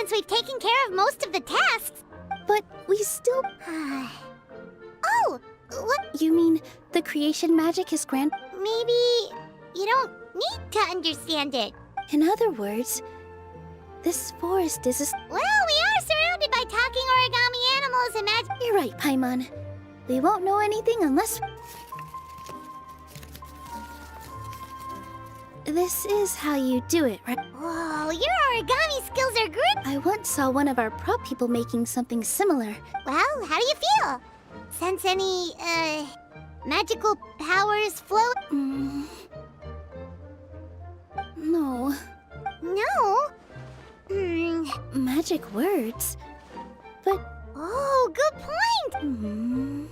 since we've taken care of most of the tasks. But we still... Oh, what? You mean the creation magic is grand? Maybe you don't need to understand it. In other words, this forest is a... Well, we are surrounded by talking origami animals and magic. You're right, Paimon. We won't know anything unless... This is how you do it, right? Whoa, your origami skills are good. I once saw one of our prop people making something similar. Well, how do you feel? Sense any, magical powers flow? No. No? Magic words. But... Oh, good point!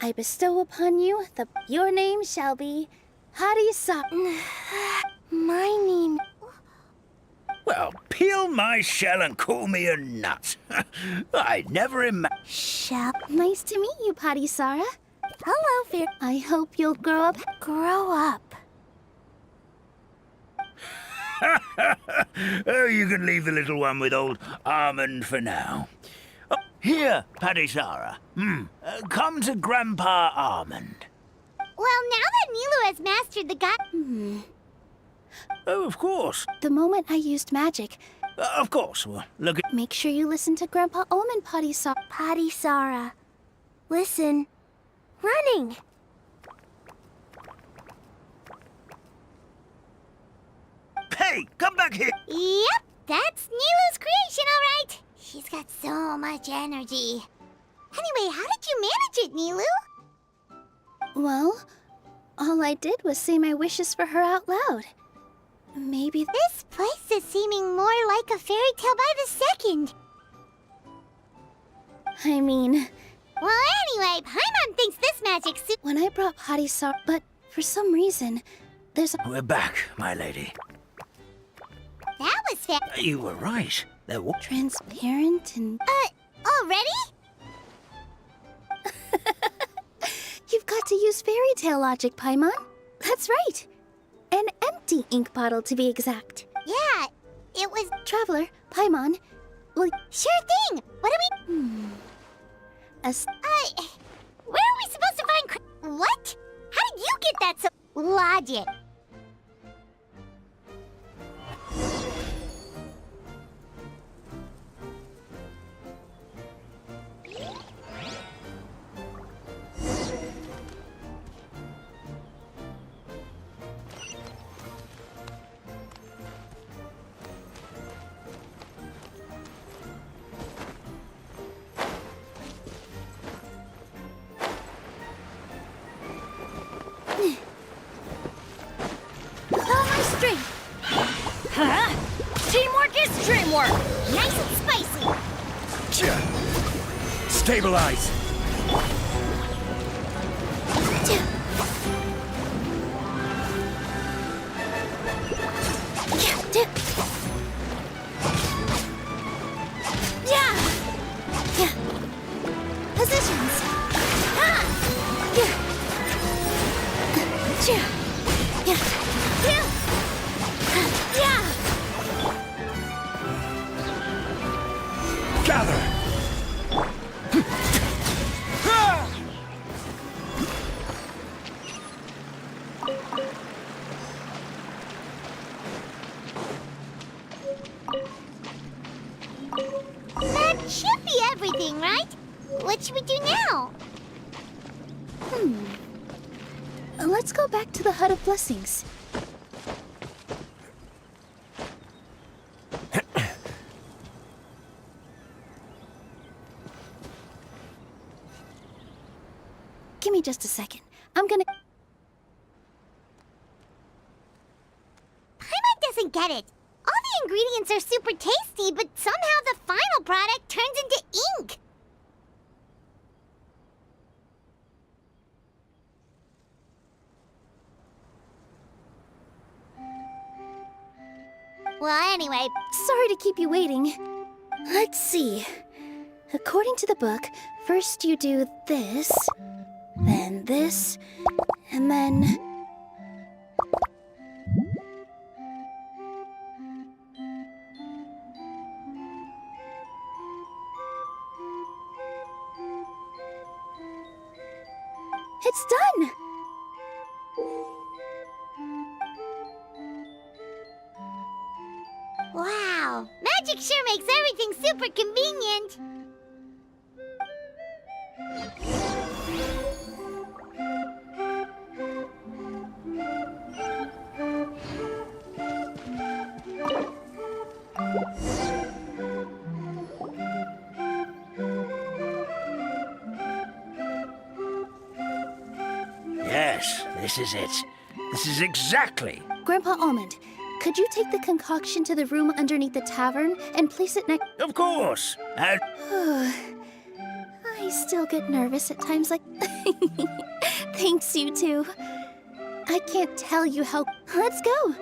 I bestow upon you your name shall be Harisa. My name... Well, peel my shell and call me a nut. I'd never imagined... Shall... Nice to meet you, Parisara. Hello, Fear. I hope you'll grow up. Grow up. Oh, you can leave the little one with old Almond for now. Oh, here, Padisara. Come to Grandpa Almond. Well, now that Nilu has mastered the god... Oh, of course. The moment I used magic... Of course. Well, look at... Make sure you listen to Grandpa Almond, Parisara. Patisara. Listen. Running. Hey, come back here. Yep, that's Nilu's creation, all right. She's got so much energy. Anyway, how did you manage it, Nilu? Well, all I did was say my wishes for her out loud. Maybe... This place is seeming more like a fairy tale by the second. I mean... Well, anyway, Paimon thinks this magic suit... When I brought Parisara... But for some reason, there's a... We're back, my lady. That was fair. You were right. There was... Transparent and... Already? You've got to use fairy tale logic, Paimon. That's right. An empty ink bottle, to be exact. Yeah, it was... Traveler, Paimon, will... Sure thing! What do we... Where are we supposed to find what? How did you get that so... Logic. Huh? Teamwork is dreamwork! Nice and spicy. Stabilize. Positions. Gather. That should be everything, right? What should we do now? Let's go back to the Hut of Blessings. Give me just a second. I'm gonna... Paimon doesn't get it. All the ingredients are super tasty, but somehow the final product turns into ink. Well, anyway... Sorry to keep you waiting. Let's see. According to the book, first you do this, then this, And then... It's done! Wow, magic sure makes everything super convenient. Yes, this is it. This is exactly. Grandpa Almond, could you take the concoction to the room underneath the tavern and place it next... Of course. And I still get nervous at times like... Thanks, you two. I can't tell you how... Let's go!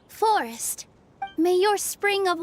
Forest, may your spring of...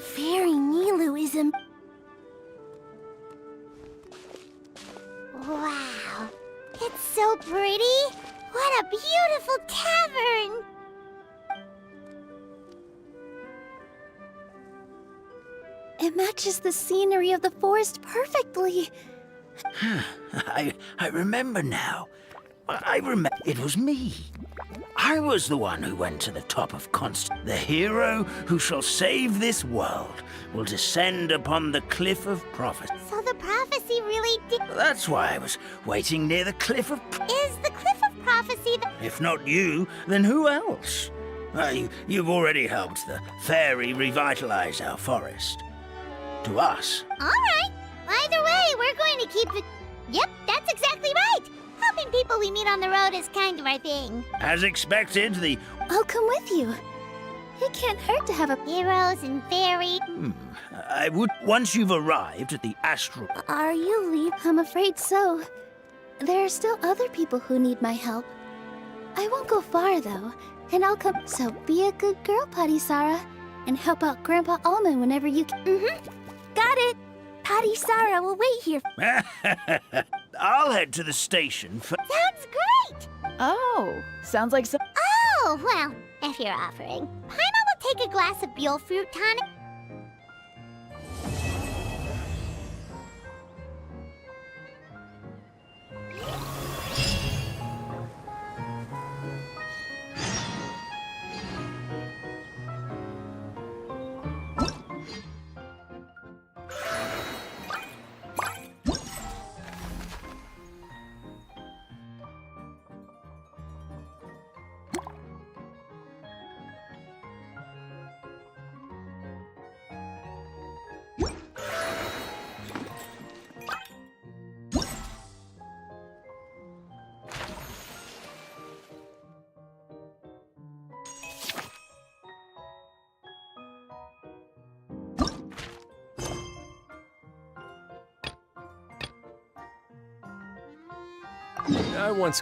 Fairy Nilu is a... Wow, it's so pretty. What a beautiful tavern. It matches the scenery of the forest perfectly. I remember now. I remember. It was me. I was the one who went to the top of Constant. The hero who shall save this world will descend upon the cliff of prophecy. So the prophecy really did... That's why I was waiting near the cliff of... Is the cliff of prophecy the... If not you, then who else? You've already helped the fairy revitalize our forest. To us. All right. Either way, we're going to keep it... Yep, that's exactly right. Helping people we meet on the road is kind of our thing. As expected, the... I'll come with you. It can't hurt to have a... Heroes and fairy... I would... Once you've arrived at the astral... Are you leaving? I'm afraid so. There are still other people who need my help. I won't go far, though, and I'll come... So be a good girl, Patty Sarah, and help out Grandpa Almond whenever you can. Got it! Patty Sarah will wait here. I'll head to the station for... Sounds great! Oh, sounds like some. Oh, well, if you're offering. Paimon will take a glass of Buell fruit tonic. I once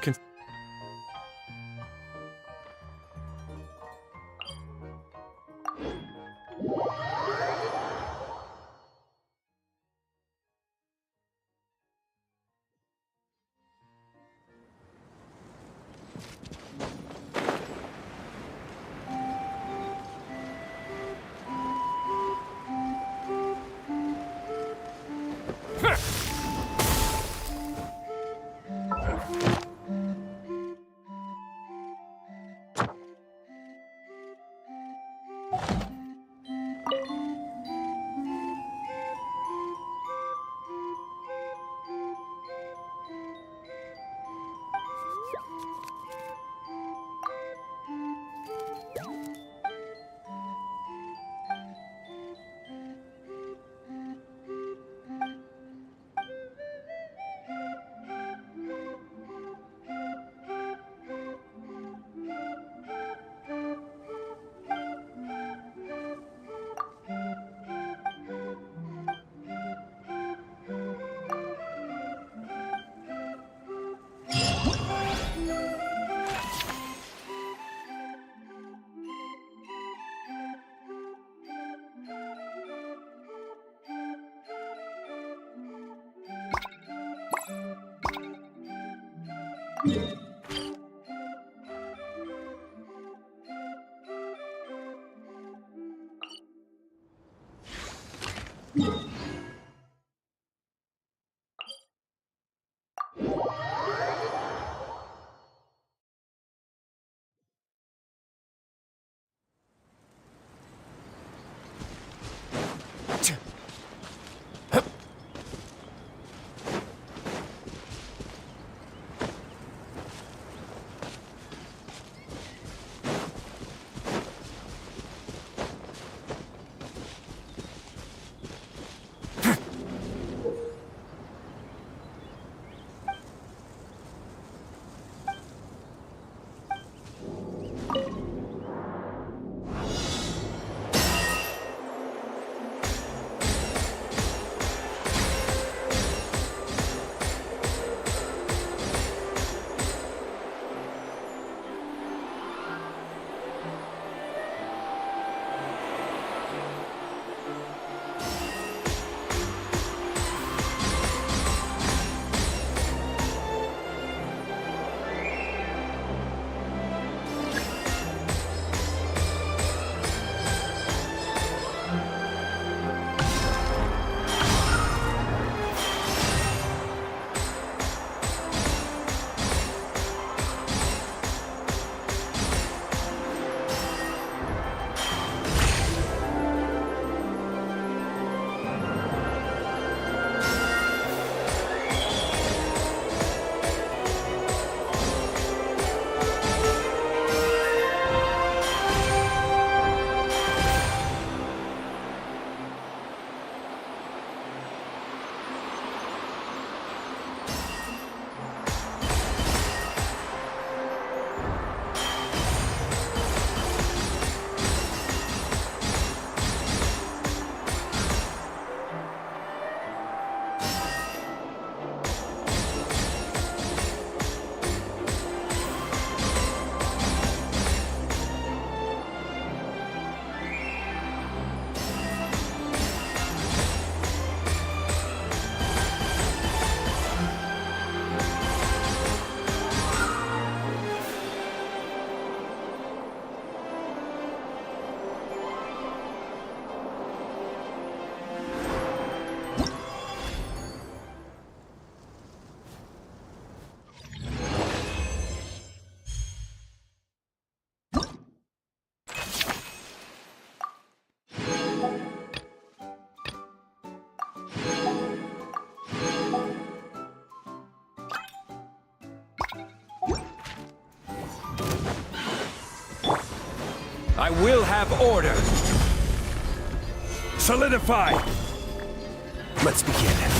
I will have order. Solidify. Let's begin.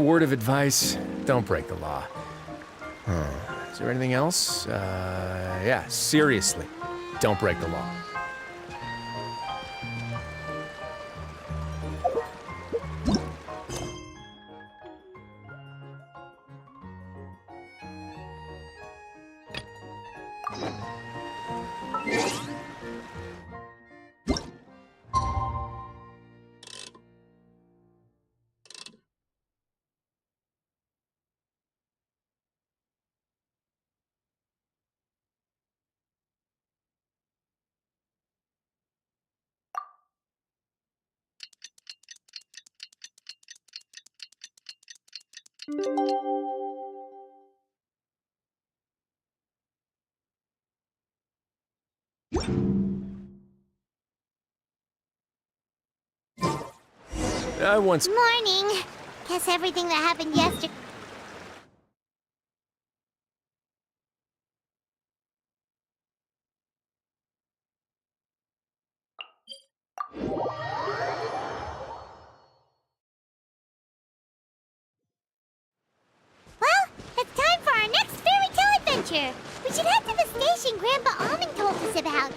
Word of advice, don't break the law. Is there anything else? Yeah, seriously, don't break the law. I once... Morning. Guess everything that happened yesterday. Well, it's time for our next fairy tale adventure. We should head to the station Grandpa Almond told us about.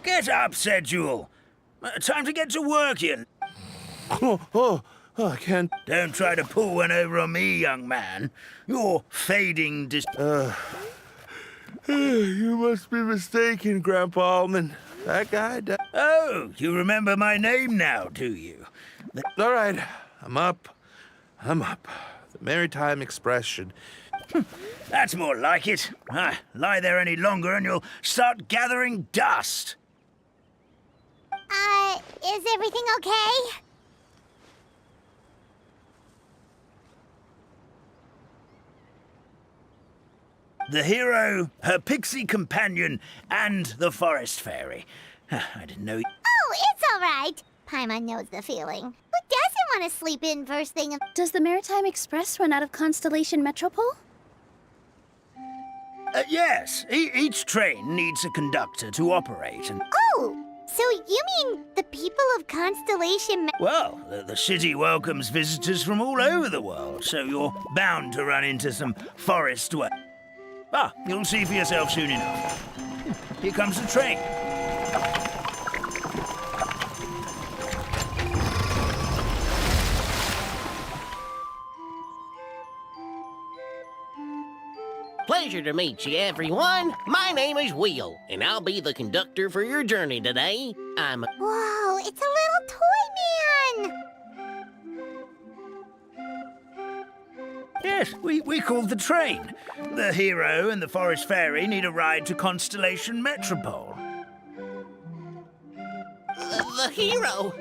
Get up, said Jewel. Time to get to work, you... I can't. Don't try to pull one over on me, young man. You're fading You must be mistaken, Grandpa Almond. That guy died. Oh, you remember my name now, do you? All right, I'm up. The Maritime Express should... That's more like it. Lie there any longer and you'll start gathering dust. Is everything okay? The hero, her pixie companion, and the forest fairy. I didn't know... Oh, it's all right. Paimon knows the feeling. Who doesn't want to sleep in first thing. Does the Maritime Express run out of Constellation Metropole? Yes, each train needs a conductor to operate, and... Oh, so you mean the people of Constellation Well, the city welcomes visitors from all over the world, so you're bound to run into some forest work. Ah, you'll see for yourself soon enough. Here comes the train. Pleasure to meet you, everyone. My name is Will, and I'll be the conductor for your journey today. Whoa, it's a little toy man! Yes, we called the train. The hero and the forest fairy need a ride to Constellation Metropole. The hero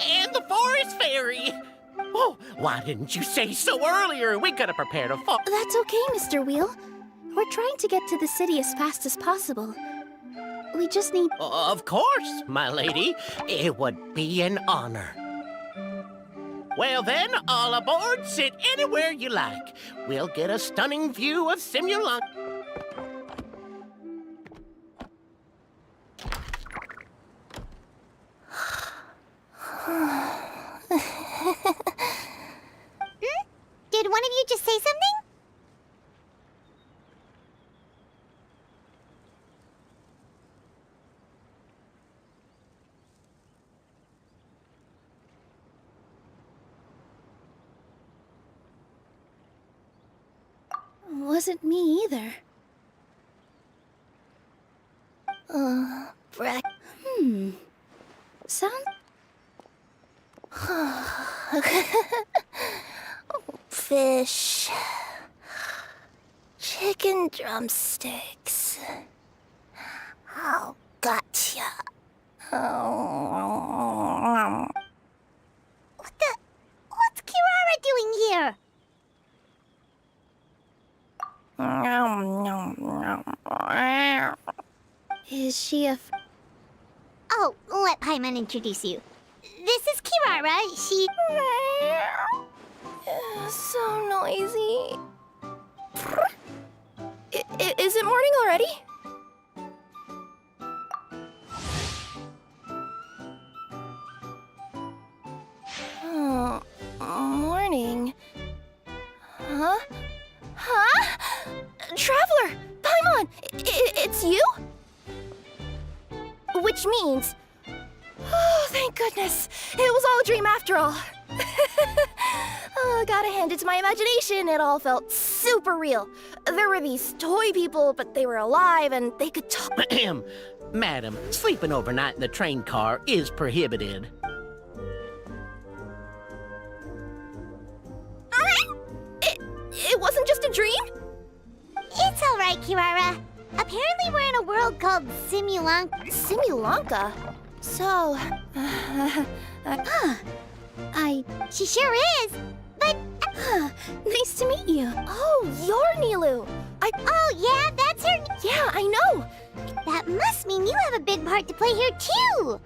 and the forest fairy. Oh, why didn't you say so earlier? We could have prepared a That's okay, Mr. Wheel. We're trying to get to the city as fast as possible. We just need... Of course, my lady. It would be an honor. Well then, all aboard, sit anywhere you like. We'll get a stunning view of Simulan. Did one of you just say something? Wasn't me either. Brack. Sound... Fish. Chicken drumsticks. Oh, gotcha. What's Kirara doing here? Is she a... Oh, let Paimon introduce you. This is Kirara. She... So noisy. Is it morning already? Oh, morning. Huh? Traveler! Paimon! It's you? Which means... Oh, thank goodness. It was all a dream after all. Oh, gotta hand it to my imagination. It all felt super real. There were these toy people, but they were alive and they could talk. Madam, sleeping overnight in the train car is prohibited. It wasn't just a dream? It's all right, Kirara. Apparently we're in a world called Simulanka. Simulanka? So... She sure is. But... Nice to meet you. Oh, you're Nilu. Oh, yeah, that's her... Yeah, I know. That must mean you have a big part to play here, too.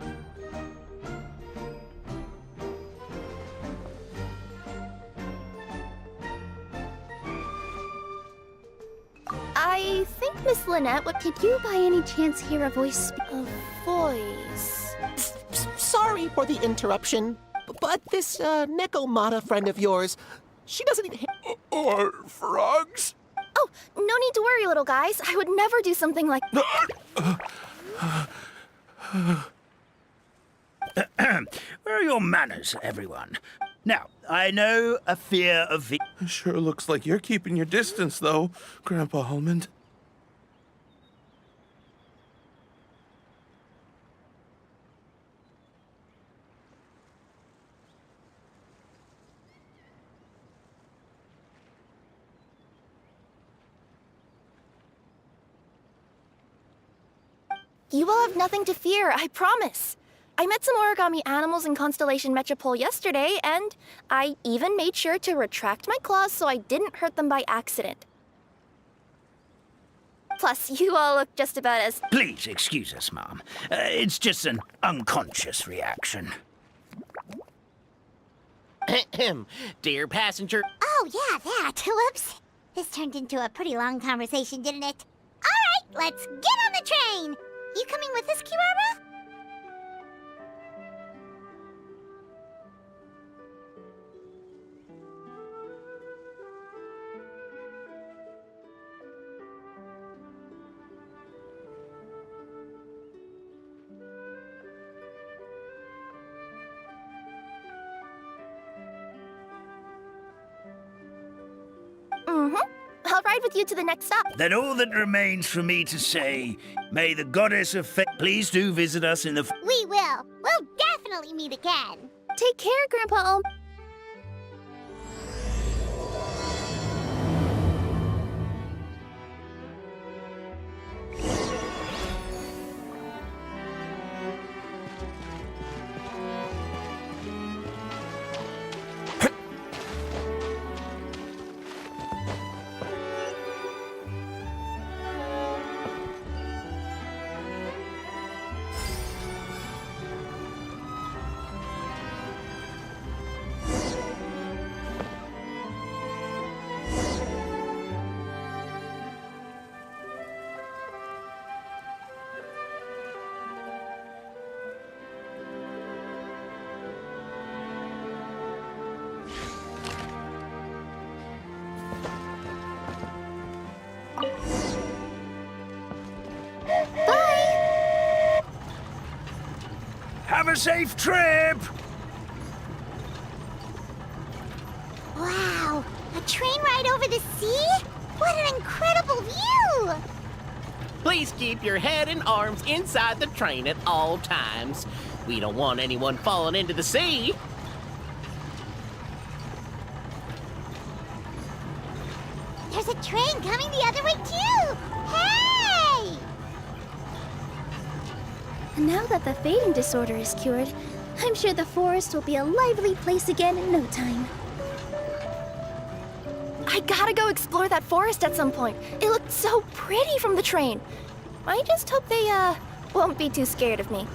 I think Miss Lynette would... Did you by any chance hear a voice A voice... Sorry for the interruption, but this Nekomata friend of yours, she doesn't eat... Or frogs? Oh, no need to worry, little guys. I would never do something like... Where are your manners, everyone? Now, I know a fear of... Sure looks like you're keeping your distance, though, Grandpa Almond. You will have nothing to fear, I promise. I met some origami animals in Constellation Metropole yesterday, and I even made sure to retract my claws so I didn't hurt them by accident. Plus, you all look just about as... Please excuse us, Mom. It's just an unconscious reaction. Dear passenger, Oh, yeah, that. Whoops. This turned into a pretty long conversation, didn't it? All right, let's get on the train. You coming with us, Kirara? Mm-hmm. I'll ride with you to the next stop. Then all that remains for me to say, may the goddess of fate please do visit us in the... We will. We'll definitely meet again. Take care, Grandpa. Have a safe trip! Wow, a train ride over the sea? What an incredible view! please keep your head and arms inside the train at all times. We don't want anyone falling into the sea. There's a train coming the other way, too! Hey! Now that the fading disorder is cured, I'm sure the forest will be a lively place again in no time. I gotta go explore that forest at some point. It looked so pretty from the train. I just hope they, won't be too scared of me.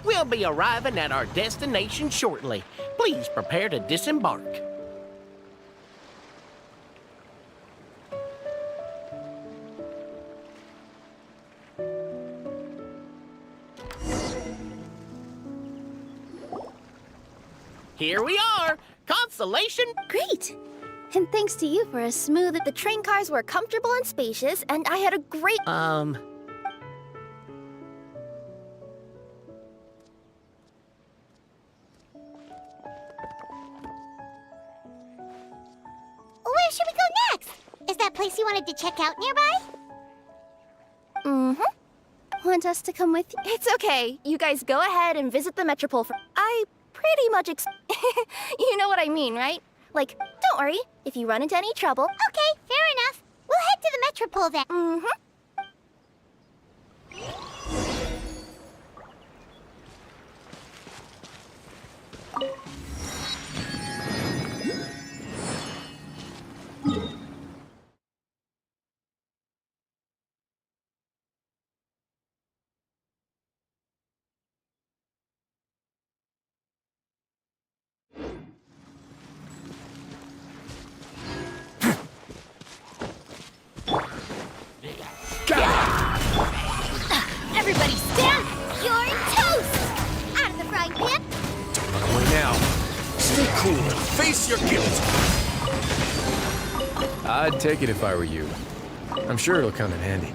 We'll be arriving at our destination shortly. Please prepare to disembark. Here we are! Constellation! Great! And thanks to you for a smooth... The train cars were comfortable and spacious, and I had a great... Where should we go next? Is that place you wanted to check out nearby? Mm-hmm. Want us to come with you? It's okay. You guys go ahead and visit the Metropole for... I pretty much You know what I mean, right? Like, don't worry. If you run into any trouble... Okay, fair enough. We'll head to the Metropole then. Mm-hmm. Everybody stand! You're toast! Out of the frying pan! Don't run away now. Stay cool and face your guilt. I'd take it if I were you. I'm sure it'll come in handy.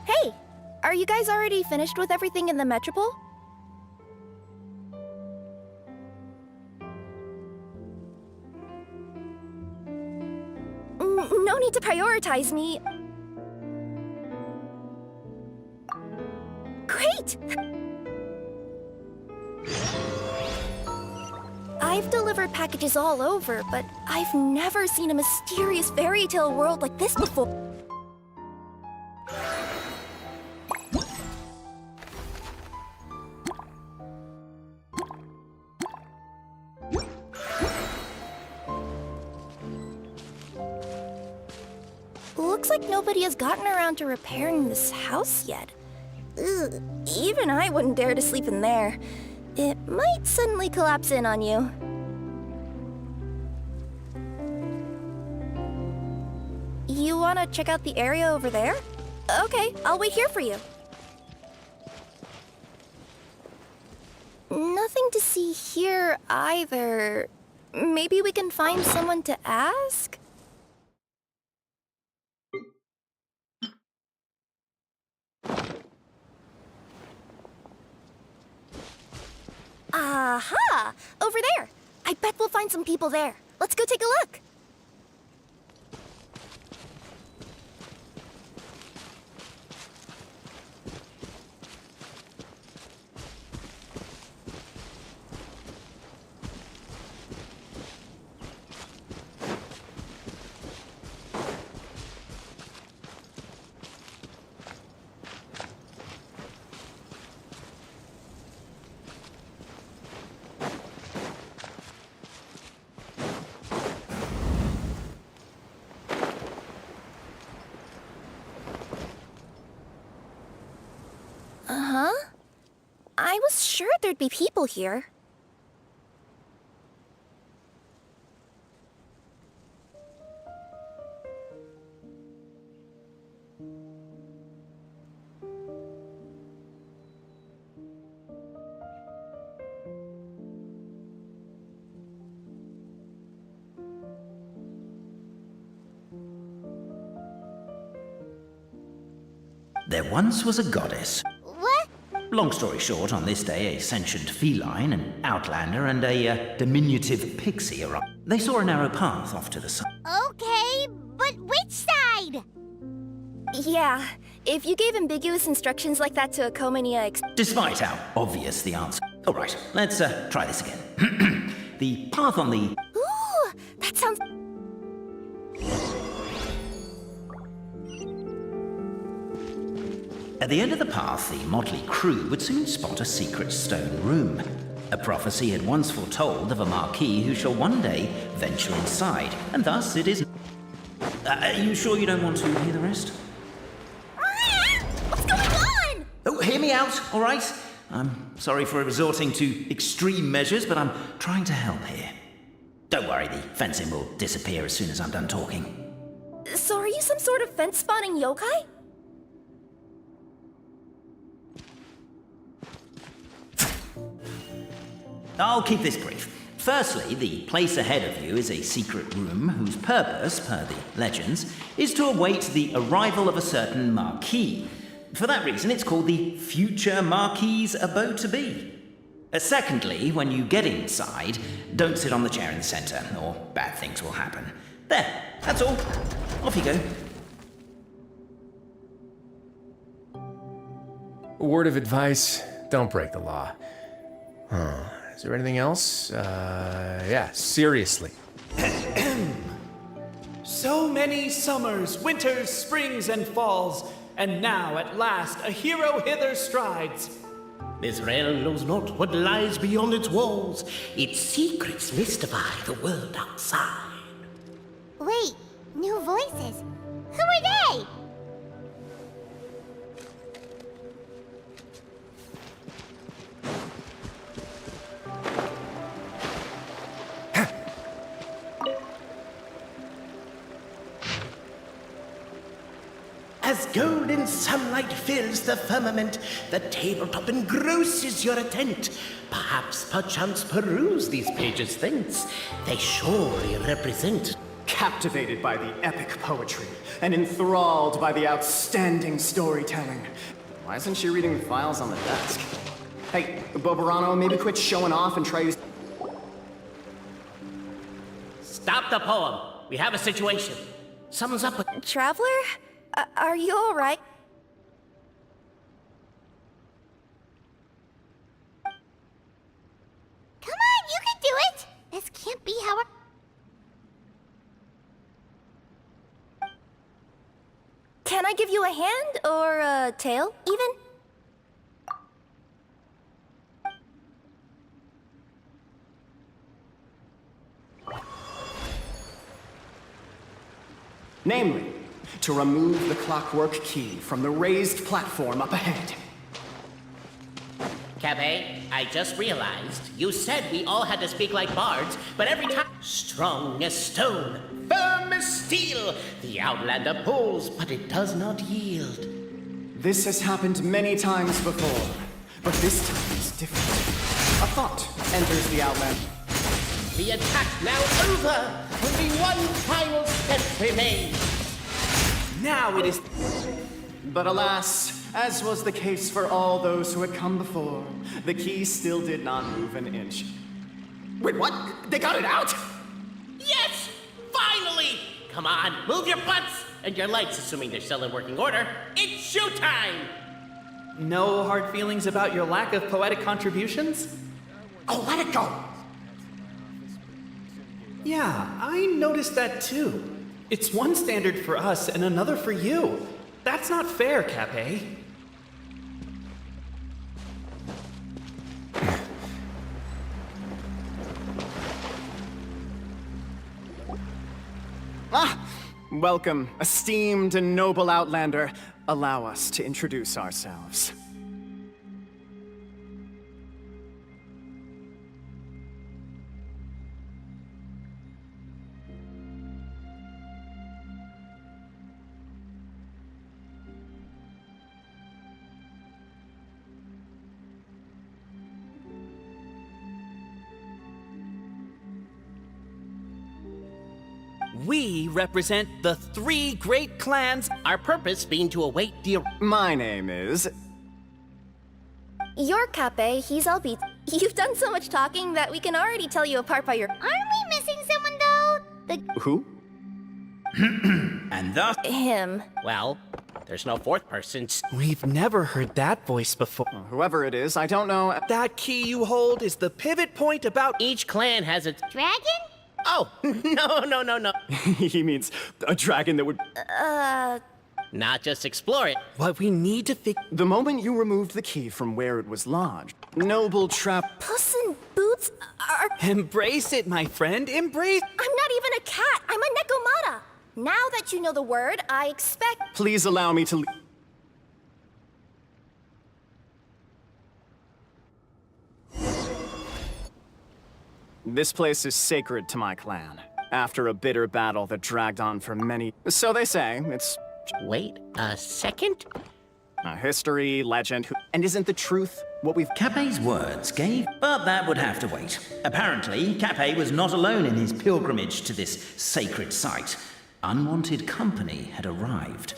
Hey, are you guys already finished with everything in the Metropole? No need to prioritize me. Great! I've delivered packages all over, but I've never seen a mysterious fairy tale world like this before. Looks like nobody has gotten around to repairing this house yet. Ugh, even I wouldn't dare to sleep in there. It might suddenly collapse in on you. You want to check out the area over there? Okay, I'll wait here for you. Nothing to see here either. Maybe we can find someone to ask? Aha! Over there! I bet we'll find some people there. Let's go take a look. Uh-huh. I was sure there'd be people here. There once was a goddess. What? Long story short, on this day, a sentient feline, an outlander, and a diminutive pixie arrived. They saw a narrow path off to the side. Okay, but which side? Yeah, if you gave ambiguous instructions like that to a Comania Despite how obvious the answer. All right, let's try this again. The path on the... Ooh, that sounds... At the end of the path, the motley crew would soon spot a secret stone room. A prophecy had once foretold of a marquis who shall one day venture inside, and thus it is... Are you sure you don't want to hear the rest? What's going on? Oh, hear me out, all right? I'm sorry for resorting to extreme measures, but I'm trying to help here. Don't worry, the fencing will disappear as soon as I'm done talking. So are you some sort of fence-spotting yokai? I'll keep this brief. Firstly, the place ahead of you is a secret room whose purpose, per the legends, is to await the arrival of a certain marquis. For that reason, it's called the future marquis's abode to be. Secondly, when you get inside, don't sit on the chair in the center, or bad things will happen. There, that's all. Off you go. A word of advice, don't break the law. Is there anything else? Yeah, seriously. So many summers, winters, springs, and falls, and now at last a hero hither strides. This realm knows not what lies beyond its walls. Its secrets mystify the world outside. Wait, new voices. Who are they? As golden sunlight fills the firmament, the tabletop engrosses your intent. Perchance peruse these pages thence. They surely represent. Captivated by the epic poetry and enthralled by the outstanding storytelling. Why isn't she reading the files on the desk? Hey, Bobarano, maybe quit showing off and try using... Stop the poem. We have a situation. Something's up with... Traveler? Are you alright? Come on, you can do it! This can't be how Can I give you a hand or a tail, even? Namely, to remove the clockwork key from the raised platform up ahead. Cabe, I just realized you said we all had to speak like bards, but every time strong as stone, firm as steel, the Outlander pulls, but it does not yield. This has happened many times before, but this time is different. A thought enters the Outlander. The attack now over! Only one final step remains. Now it is... But alas, as was the case for all those who had come before, the key still did not move an inch. Wait, what? They got it out? Yes! Finally! Come on, move your butts! And your legs, assuming they're still in working order. It's showtime! No hard feelings about your lack of poetic contributions? Oh, let it go! Yeah, I noticed that too. It's one standard for us and another for you. That's not fair, Cape. Welcome, esteemed and noble Outlander. Allow us to introduce ourselves. We represent the 3 great clans. Our purpose being to await the... My name is... You're Cape, he's Albit. You've done so much talking that we can already tell you apart by your... Aren't we missing someone, though? Who? And thus... Him. Well, there's no fourth person. We've never heard that voice before. Whoever it is, I don't know. That key you hold is the pivot point about... Each clan has its... Dragon? Oh, no. He means a dragon that would... Not just explore it. What we need to fix... The moment you removed the key from where it was lodged, noble trap... Puss in Boots are... Embrace it, my friend, embrace... I'm not even a cat, I'm a Nekomata. Now that you know the word, I expect... Please allow me to... This place is sacred to my clan. After a bitter battle that dragged on for many... So they say, it's... Wait a second? A history, legend, and isn't the truth what we've... Cape's words gave, but that would have to wait. Apparently, Cape was not alone in his pilgrimage to this sacred site. Unwanted company had arrived.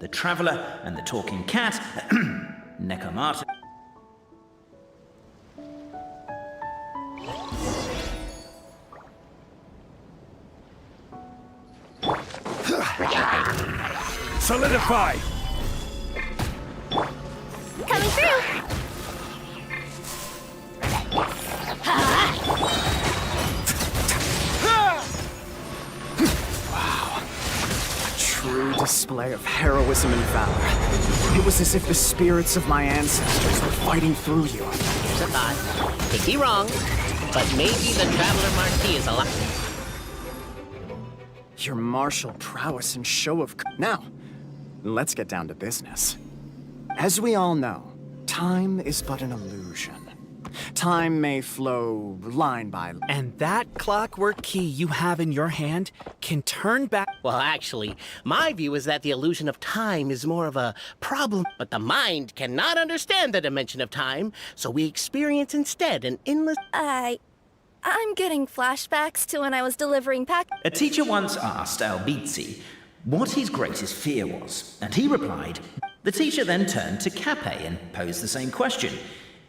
the Traveler and the Talking Cat, Necomata. Solidify! Coming through! True display of heroism and valor. It was as if the spirits of my ancestors were fighting through you. Here's a thought. Could be wrong, but maybe the Traveler Marquis is alive. Your martial prowess and show of... Now, let's get down to business. As we all know, time is but an illusion. Time may flow line by line. And that clockwork key you have in your hand can turn back. Well, actually, my view is that the illusion of time is more of a problem, but the mind cannot understand the dimension of time, so we experience instead an endless... I'm getting flashbacks to when I was delivering A teacher once asked Albizzi what his greatest fear was, and he replied. The teacher then turned to Cape and posed the same question.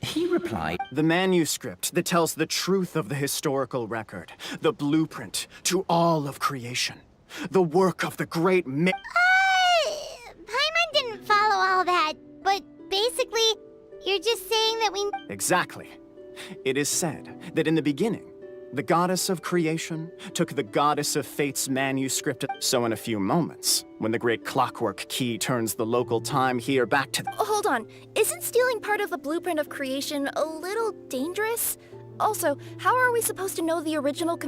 He replied, The manuscript that tells the truth of the historical record, the blueprint to all of creation, the work of the great Paimon didn't follow all that, but basically, you're just saying that we... Exactly. It is said that in the beginning, the goddess of creation took the goddess of fate's manuscript. So in a few moments, when the great clockwork key turns the local time here back to... Hold on. Isn't stealing part of the blueprint of creation a little dangerous? Also, how are we supposed to know the original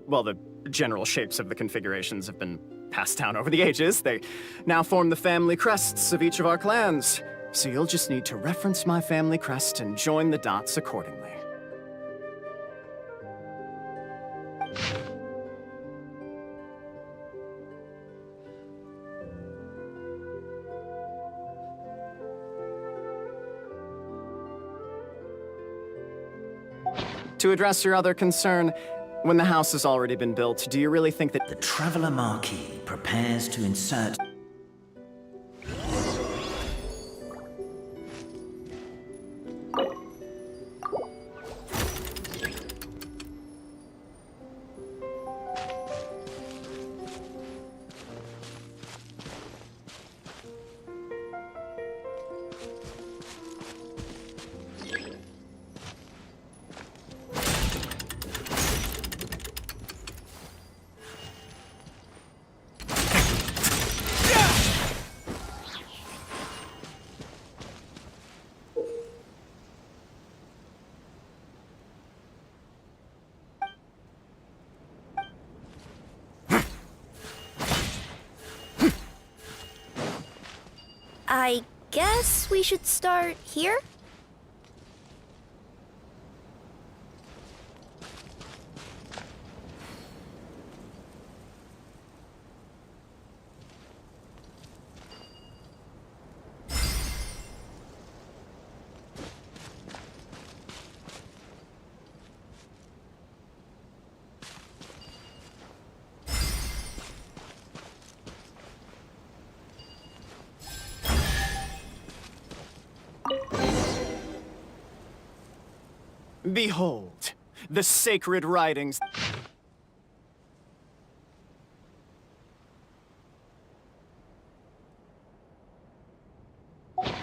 well, the general shapes of the configurations have been passed down over the ages. They now form the family crests of each of our clans. So you'll just need to reference my family crest and join the dots accordingly. To address your other concern, when the house has already been built, do you really think that... The Traveler Marquis prepares to insert... I guess we should start here? Behold, the sacred writings.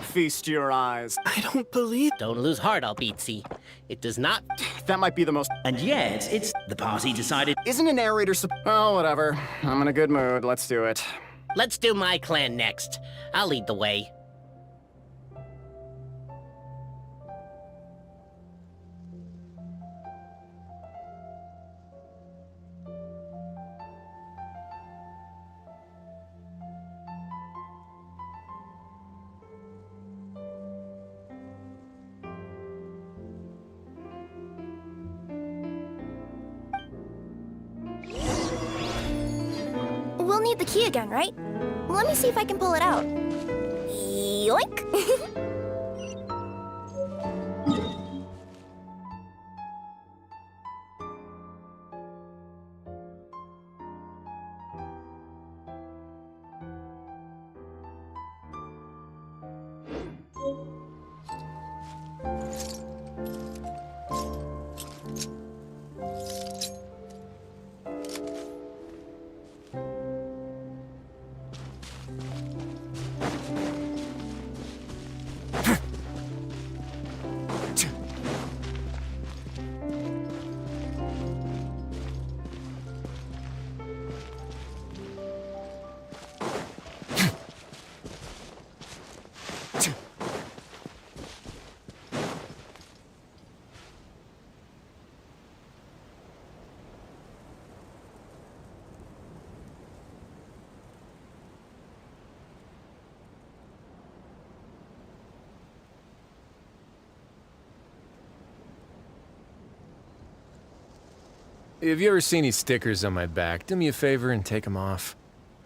Feast your eyes. I don't believe... Don't lose heart, Albizzi. It does not... That might be the most... And yet, it's... The party decided... Isn't a narrator Oh, whatever. I'm in a good mood. Let's do it. Let's do my clan next. I'll lead the way. We'll need the key again, right? Let me see if I can pull it out. Yoink! If you ever see any stickers on my back, do me a favor and take them off.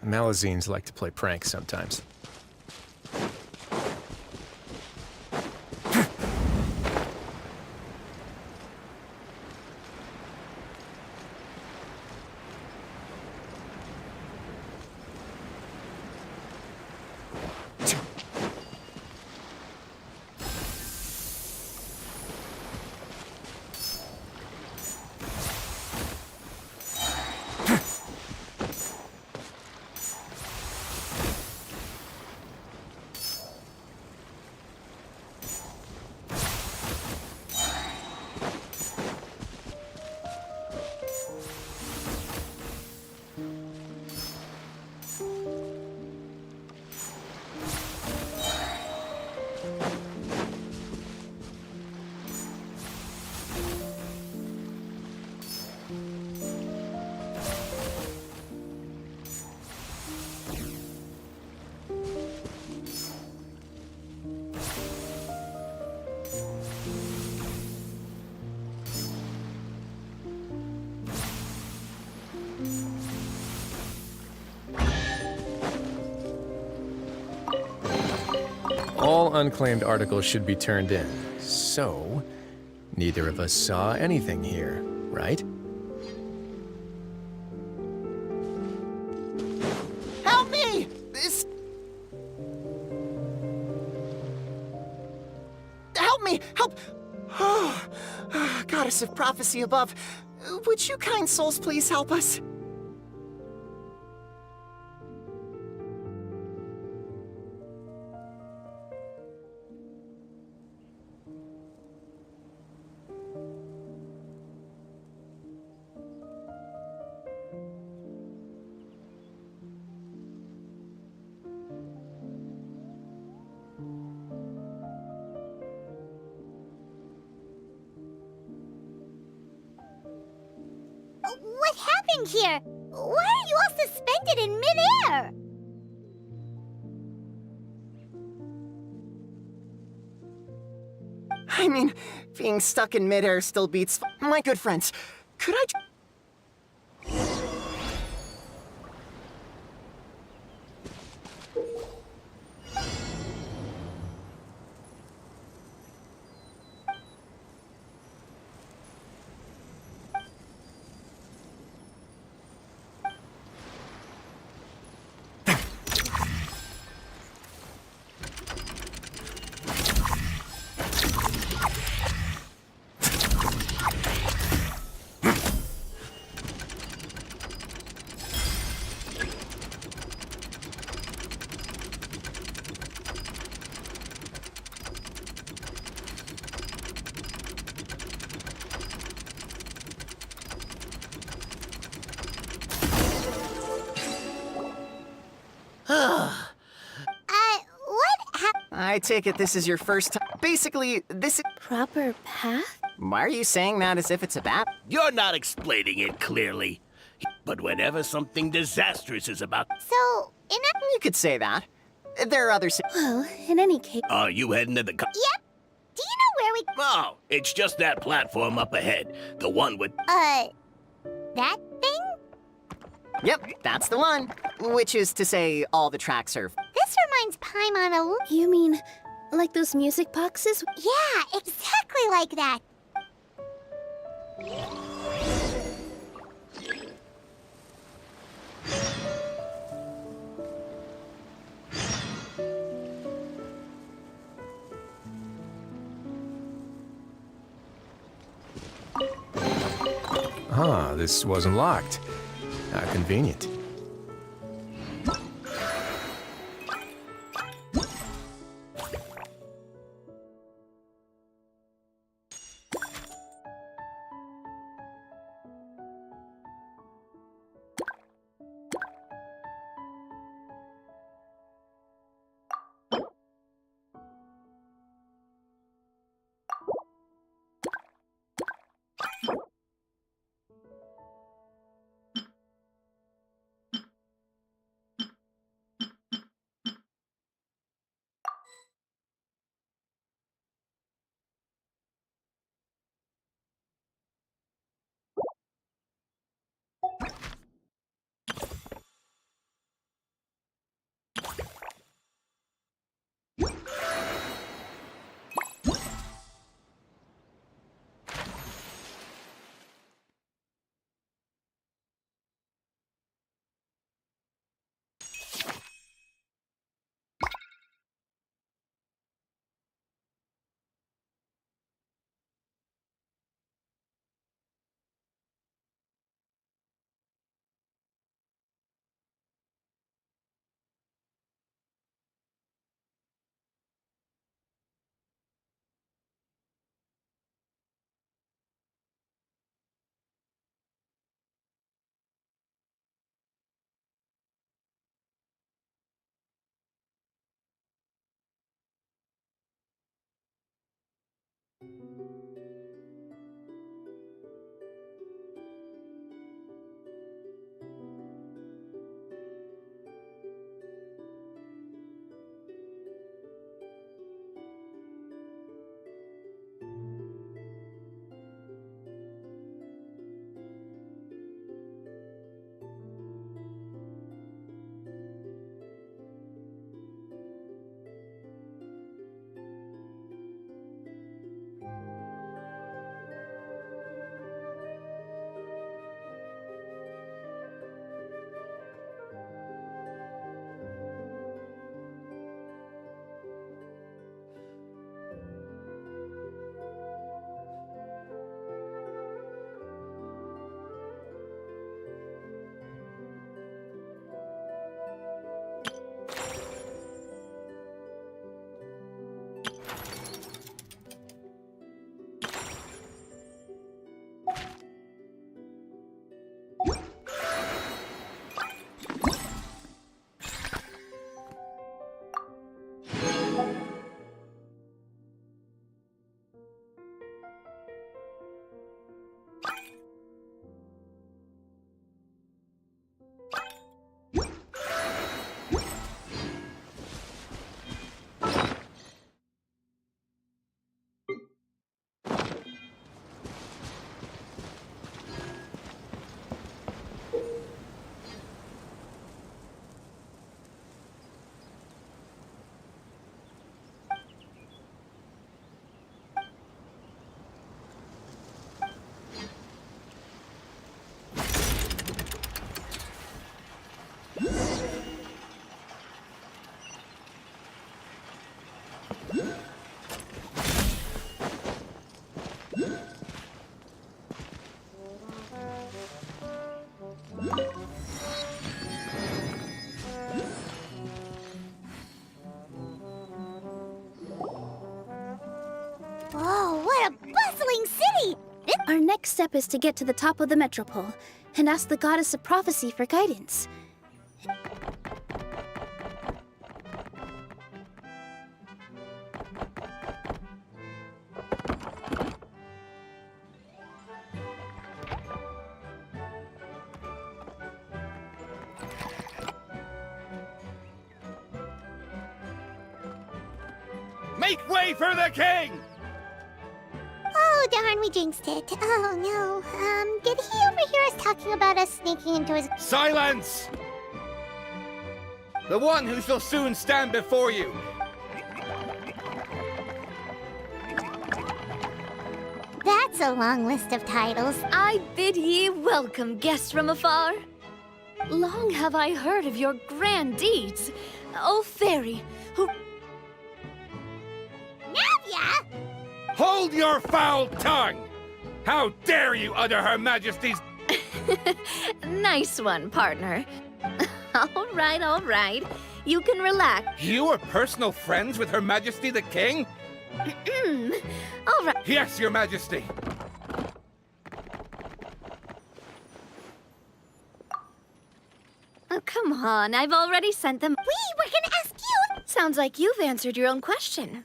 Malazines like to play pranks sometimes. All unclaimed articles should be turned in. So, neither of us saw anything here, right? Help me! This... Help me! Help! Oh, Goddess of prophecy above, would you kind souls please help us? What happened here? Why are you all suspended in midair? I mean, being stuck in midair still beats... My good friends, could I... I take it this is your first time. Basically, this is... Proper path? Why are you saying that as if it's a bad... You're not explaining it clearly. But whenever something disastrous is about... So, You could say that. There are other... Well, in any case... Are you heading to the... Yep. Do you know where we... Oh, it's just that platform up ahead. The one with... that thing? Yep, that's the one. Which is to say, all the tracks are... This reminds Paimon a... You mean, like those music boxes? Yeah, exactly like that. Ah, this wasn't locked. How convenient. Our next step is to get to the top of the metropole and ask the goddess of prophecy for guidance. Make way for the king! Oh, darn, we jinxed it. Oh, no. Did he overhear us talking about us sneaking into his... Silence! The one who shall soon stand before you. That's a long list of titles. I bid ye welcome, guests from afar. Long have I heard of your grand deeds, O fairy, who... Navia! Hold your foul tongue! How dare you utter Her Majesty's... Nice one, partner. All right. You can relax. You are personal friends with Her Majesty the King? All right. Yes, Your Majesty. Oh, come on, I've already sent them. We were gonna ask you! Sounds like you've answered your own question.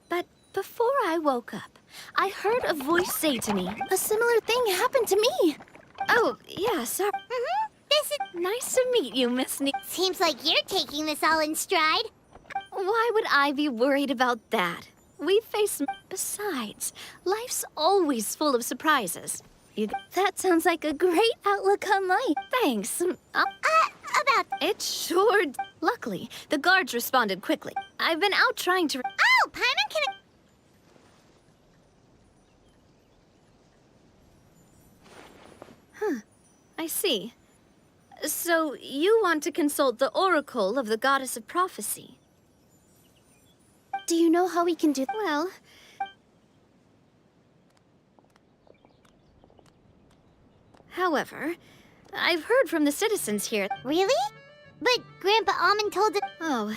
But before I woke up, I heard a voice say to me, A similar thing happened to me. Oh, yeah, sorry. This is... Nice to meet you, Miss Seems like you're taking this all in stride. Why would I be worried about that? We face... Besides, life's always full of surprises. That sounds like a great outlook on life. Thanks. About... It sure... Luckily, the guards responded quickly. I've been out trying to... Oh, Paimon can... I see. So, you want to consult the oracle of the goddess of prophecy? Do you know how we can do... Well... However, I've heard from the citizens here... Really? But Grandpa Almond told it... Oh,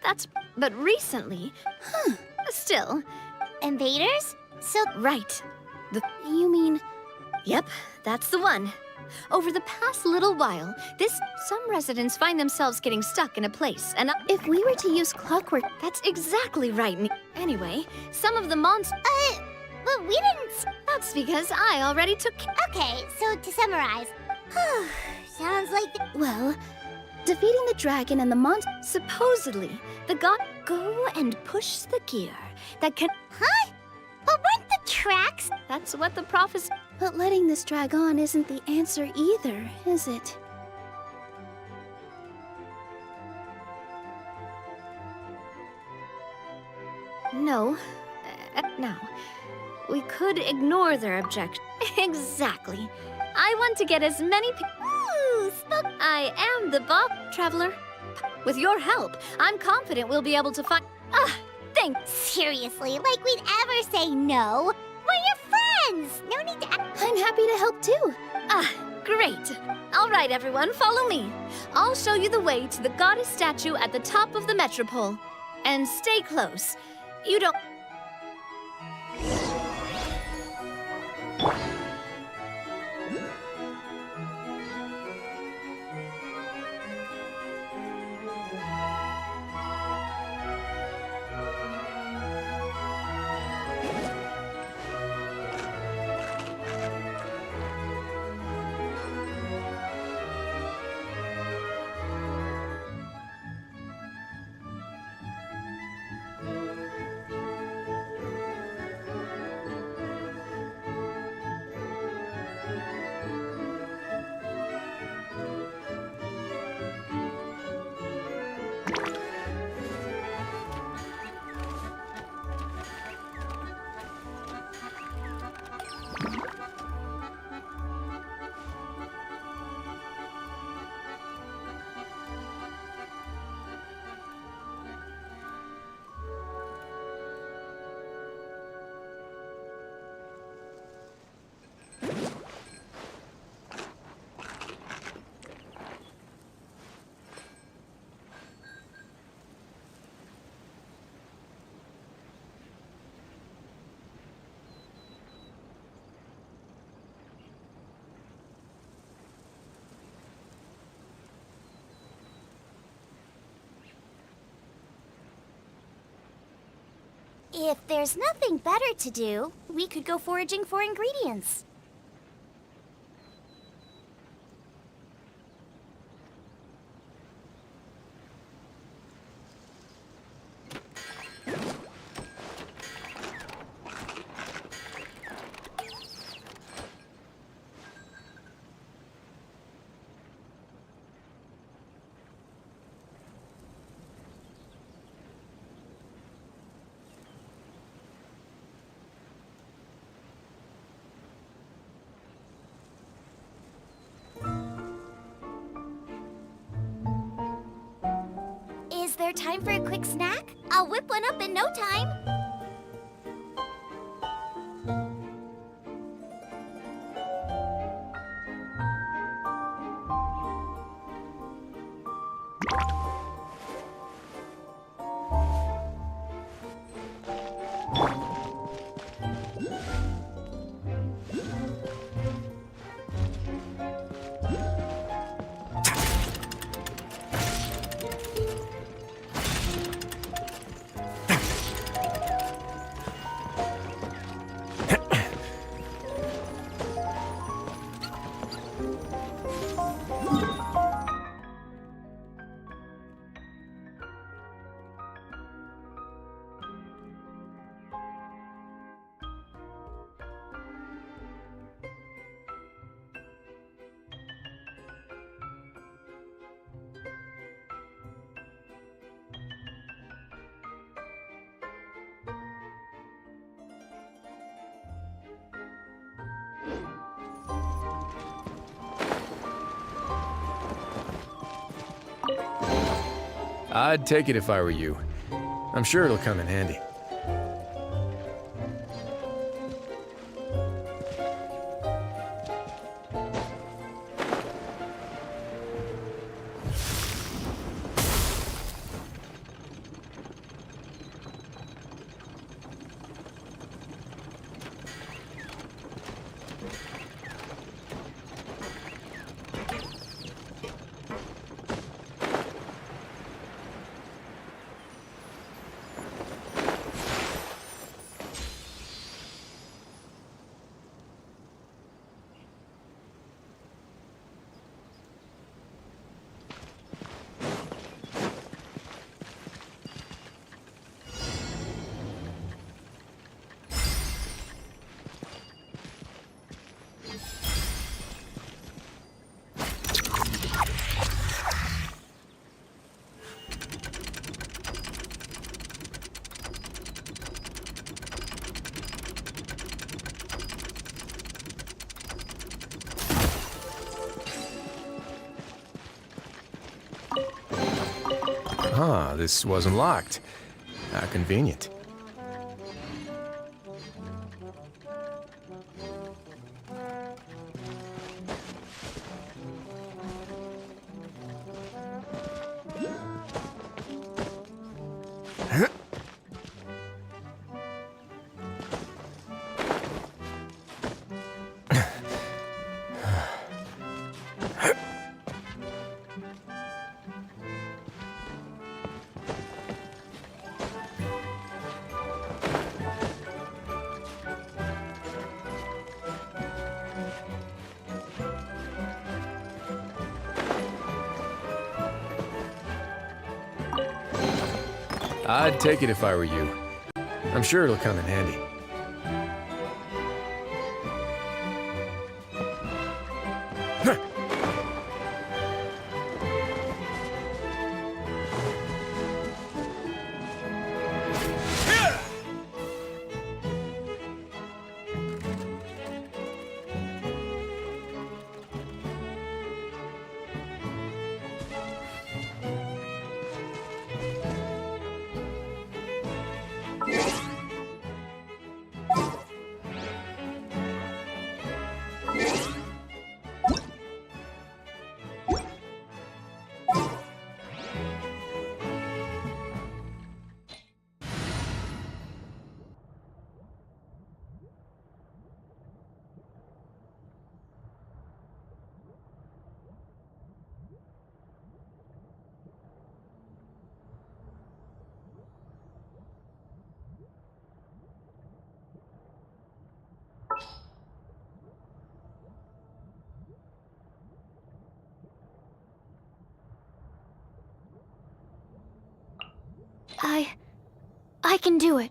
that's... But recently... Still... Invaders? So... Right. You mean... Yep, that's the one. Over the past little while, some residents find themselves getting stuck in a place, and if we were to use clockwork... That's exactly right. Anyway, some of the monsters... But we didn't... That's because I already took... Okay, so to summarize... Sounds like... Well, defeating the dragon and the monster... Supposedly, the god... Go and push the gear that can... Huh? But weren't the tracks... That's what the prophecy... But letting this drag on isn't the answer either, is it? No. Now, we could ignore their objection. Exactly. I want to get as many people... Ooh, I am the Bob Traveler. With your help, I'm confident we'll be able to find... Thanks. Seriously, like we'd ever say no. We're your friends. No need to... I'm happy to help too. Great. All right, everyone, follow me. I'll show you the way to the goddess statue at the top of the metropole. And stay close. You don't... If there's nothing better to do, we could go foraging for ingredients. Is there time for a quick snack? I'll whip one up in no time. I'd take it if I were you. I'm sure it'll come in handy. Ah, this wasn't locked. How convenient. I'd take it if I were you. I'm sure it'll come in handy. I can do it.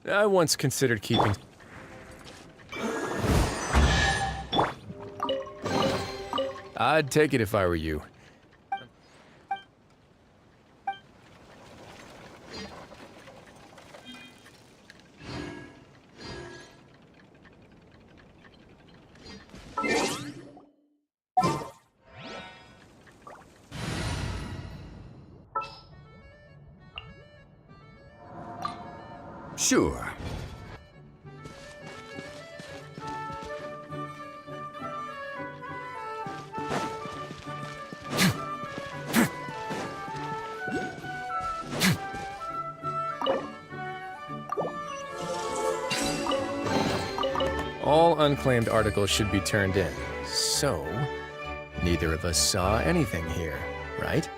I once considered keeping... I'd take it if I were you. Sure. All unclaimed articles should be turned in. So, neither of us saw anything here, right?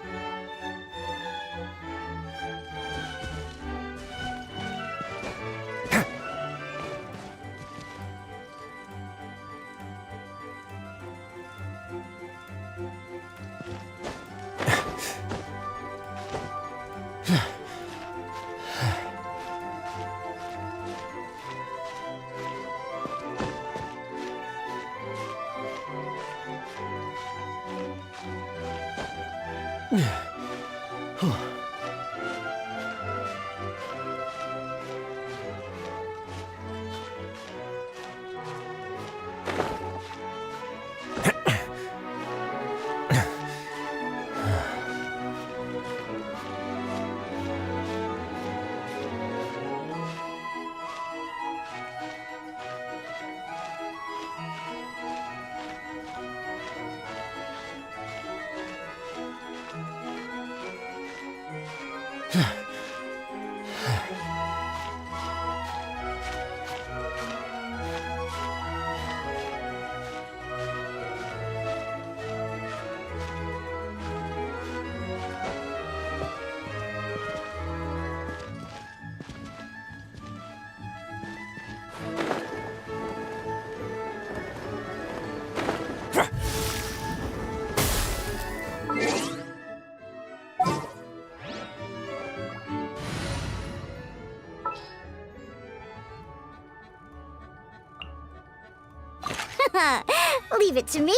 Leave it to me.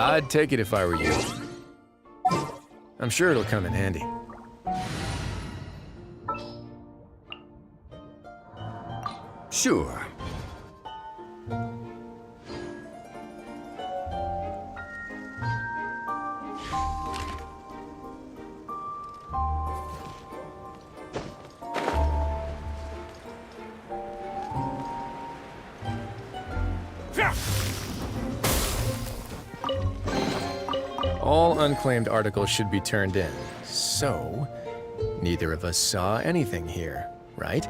I'd take it if I were you. I'm sure it'll come in handy. Sure. All unclaimed articles should be turned in. So, neither of us saw anything here, right?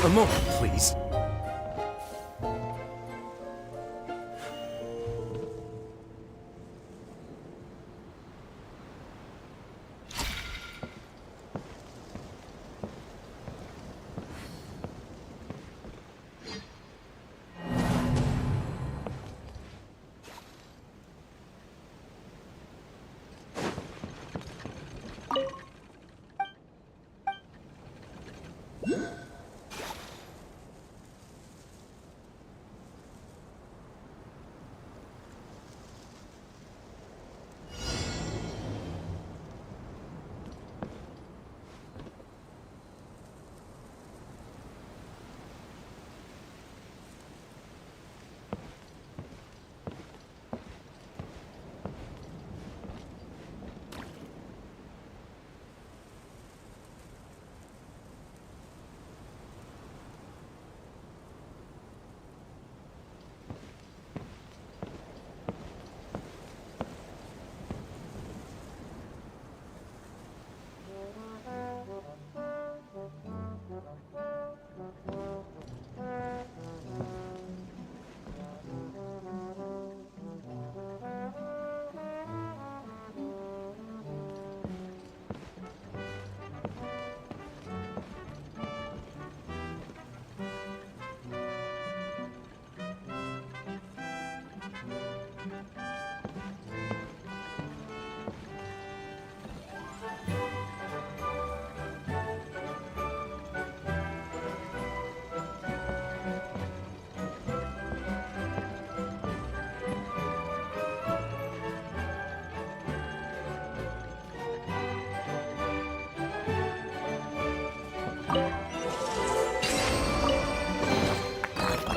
A moment, please.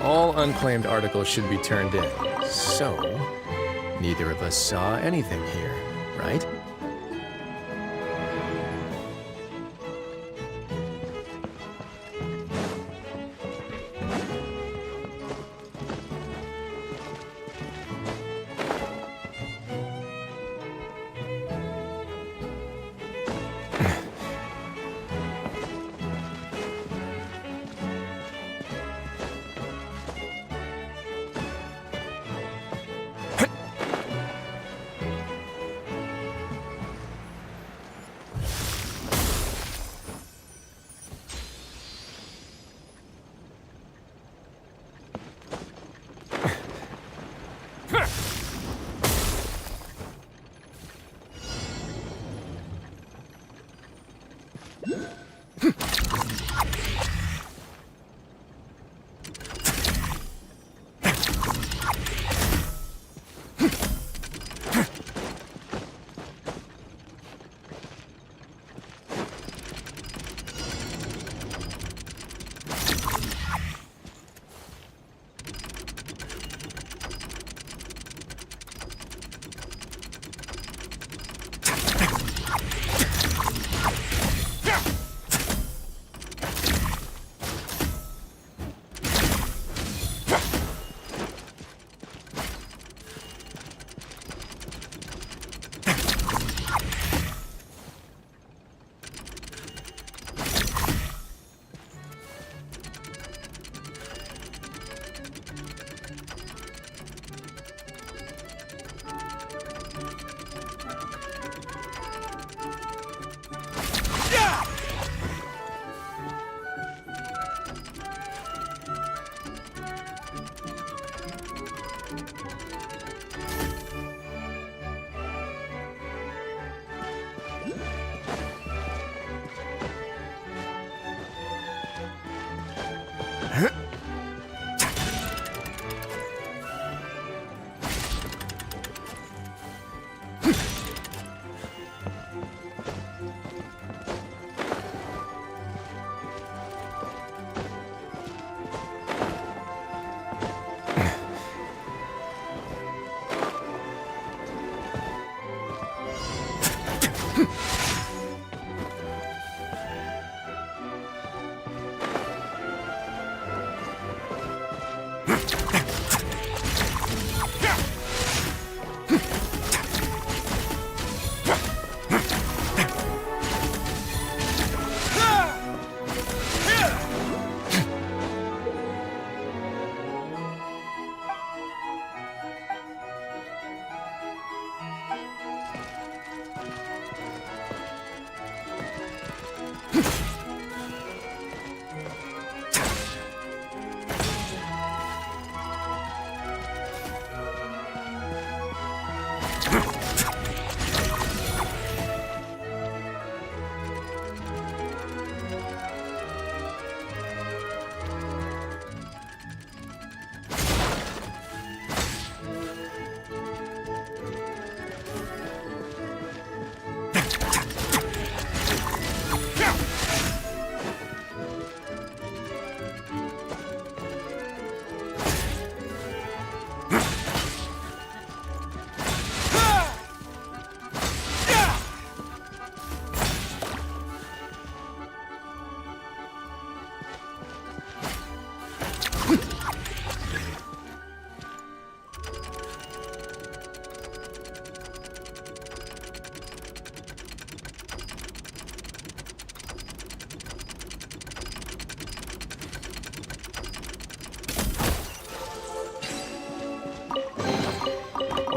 All unclaimed articles should be turned in. So, neither of us saw anything here, right?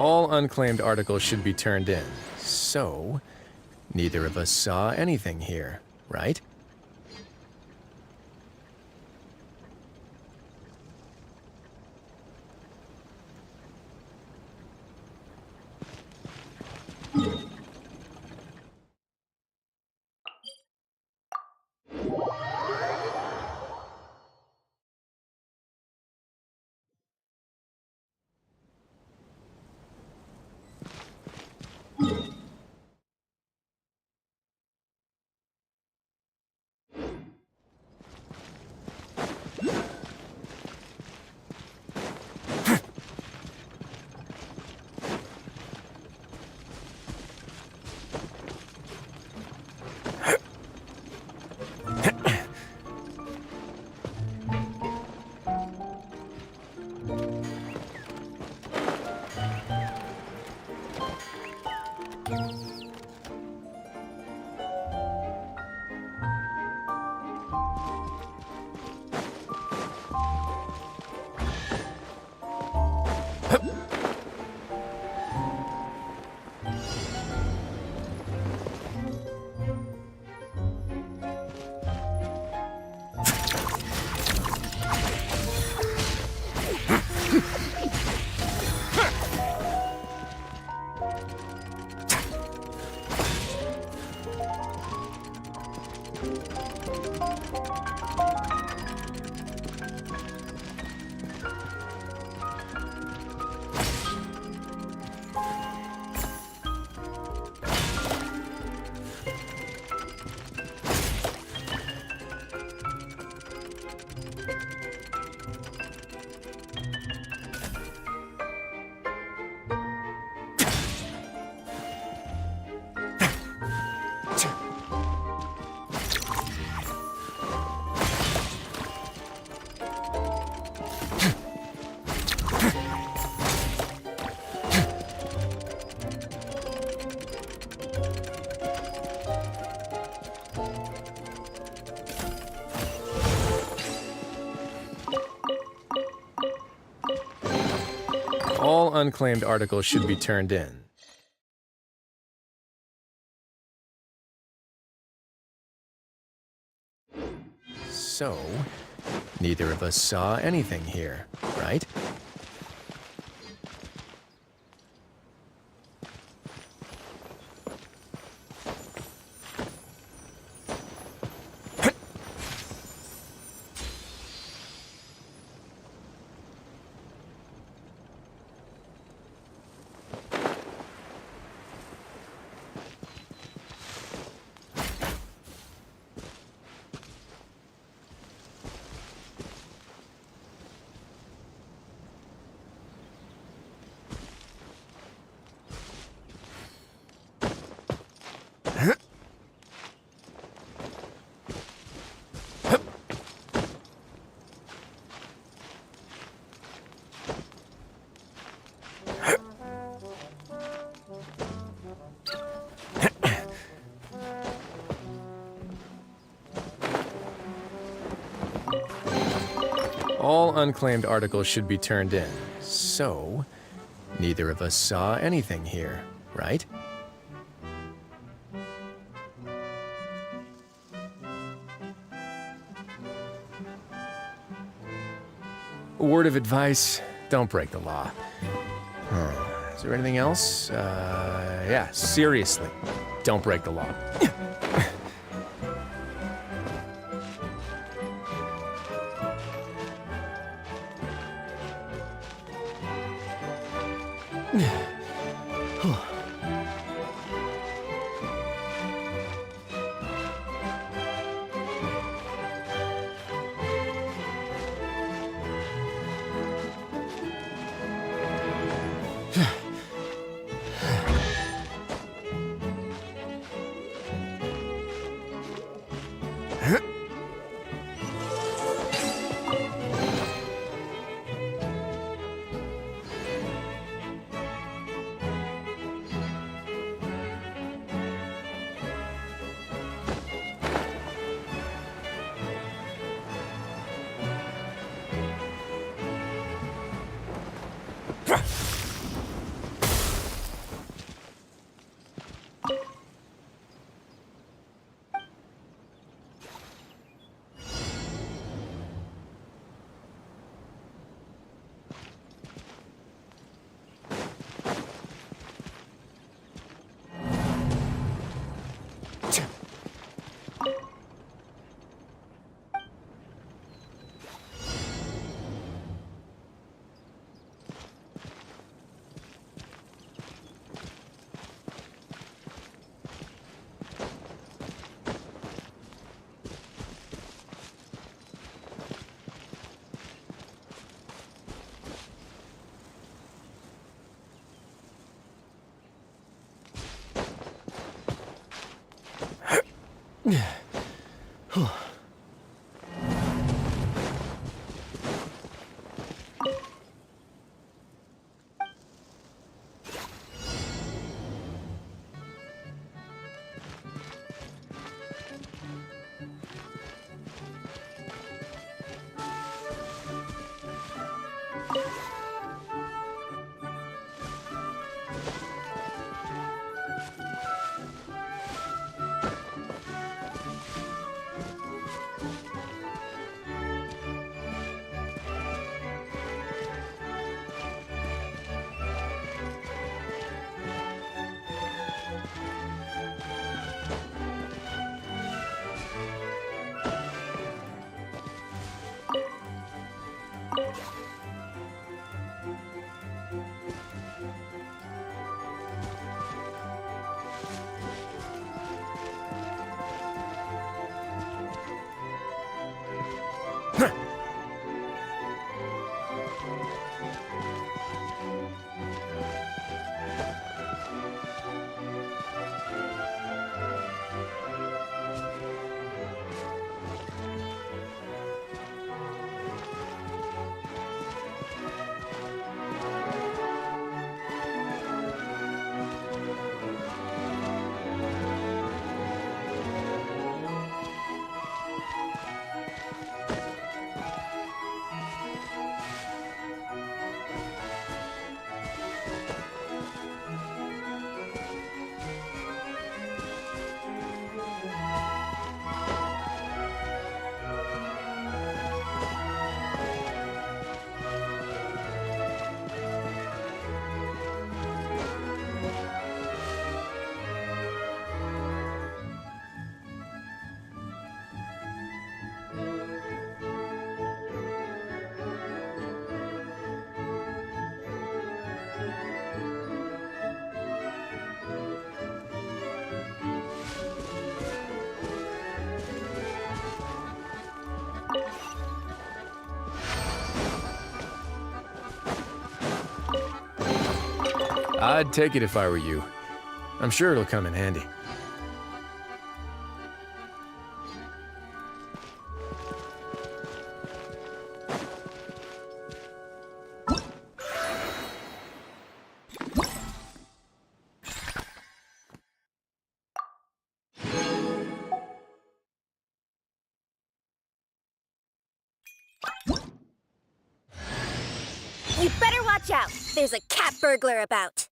All unclaimed articles should be turned in. So, neither of us saw anything here, right? All unclaimed articles should be turned in. So, neither of us saw anything here, right? All unclaimed articles should be turned in. So, neither of us saw anything here, right? A word of advice, don't break the law. Is there anything else? Yeah, seriously, don't break the law. I'd take it if I were you. I'm sure it'll come in handy. You better watch out. There's a cat burglar about.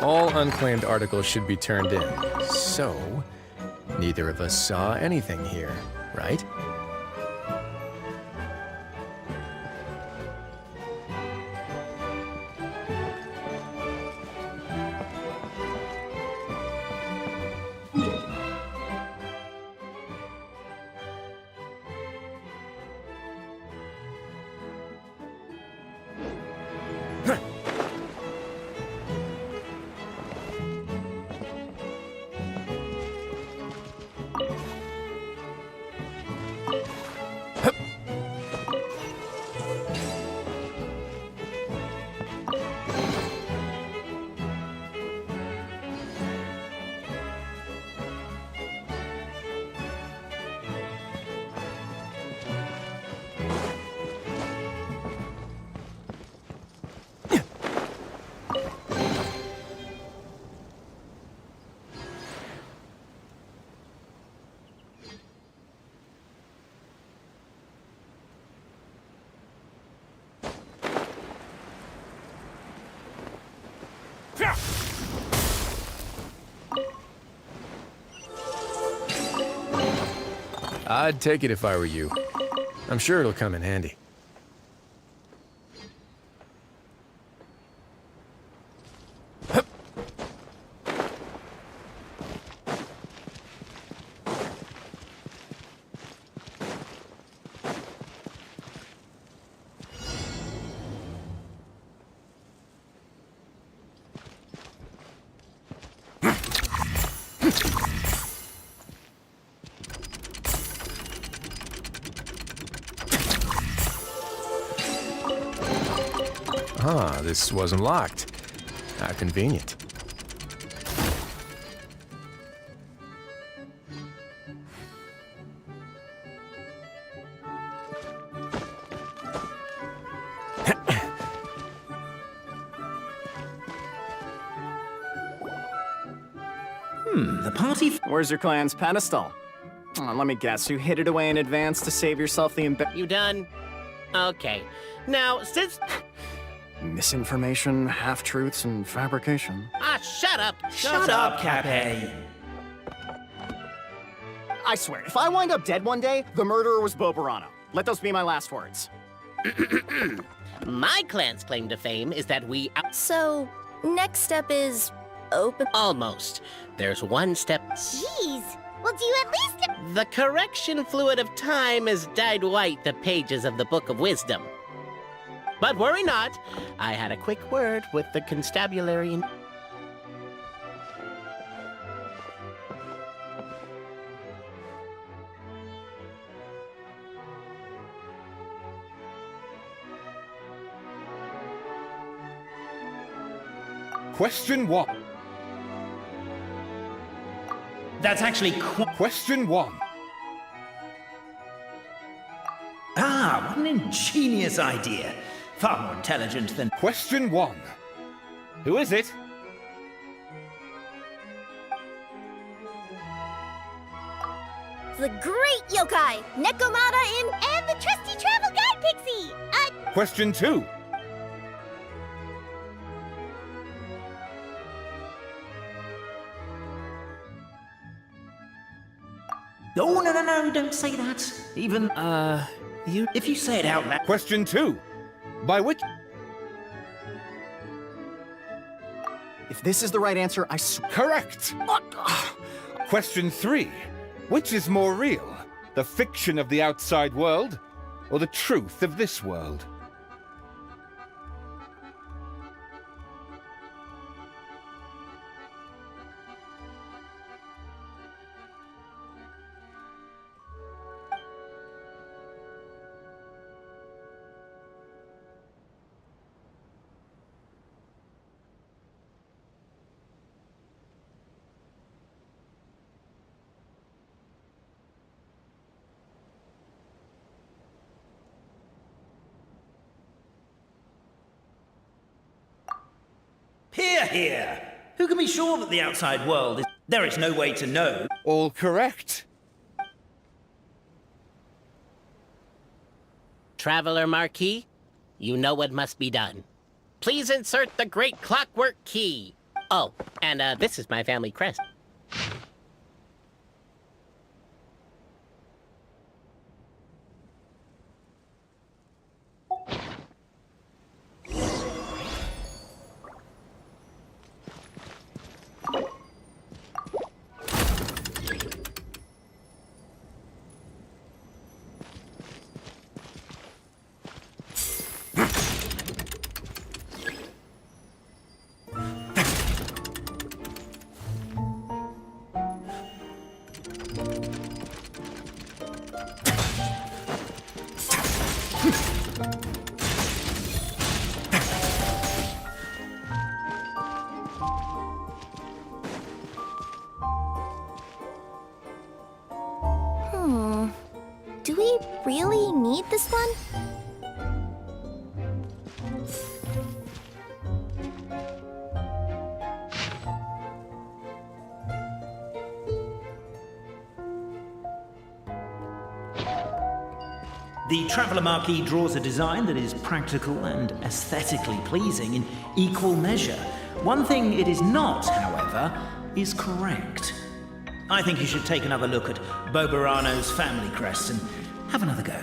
All unclaimed articles should be turned in. So, neither of us saw anything here, right? I'd take it if I were you. I'm sure it'll come in handy. Ah, this wasn't locked. How convenient. The party. Where's your clan's pedestal? Let me guess, you hid it away in advance to save yourself the You done? Okay. Now, since... misinformation, half-truths, and fabrication. Ah, shut up! Shut up, Cappy. I swear, if I wind up dead one day, the murderer was Bobarano. Let those be my last words. My clan's claim to fame is that we... So, next step is open. Almost. There's one step. Jeez. Well, do you at least... The correction fluid of time has dyed white the pages of the Book of Wisdom. But worry not. I had a quick word with the constabulary and... Question 1. That's actually Question 1. Ah, what an ingenious idea. Far more intelligent than... Question 1. Who is it? The great yokai, Nekomata in... And the trusty travel guide pixie! Question 2. Oh, no, don't say that. Even, if you say it out loud... Question 2. By which... If this is the right answer, I swear... Correct! Question 3. Which is more real? The fiction of the outside world, or the truth of this world? Hear, hear! Who can be sure that the outside world is... There is no way to know. All correct. Traveler Marquis, you know what must be done. Please insert the great clockwork key. Oh, and this is my family crest. Do we really need this one? The Traveller Marquee draws a design that is practical and aesthetically pleasing in equal measure. One thing it is not, however, is correct. I think you should take another look at Bobarano's family crest and have another go.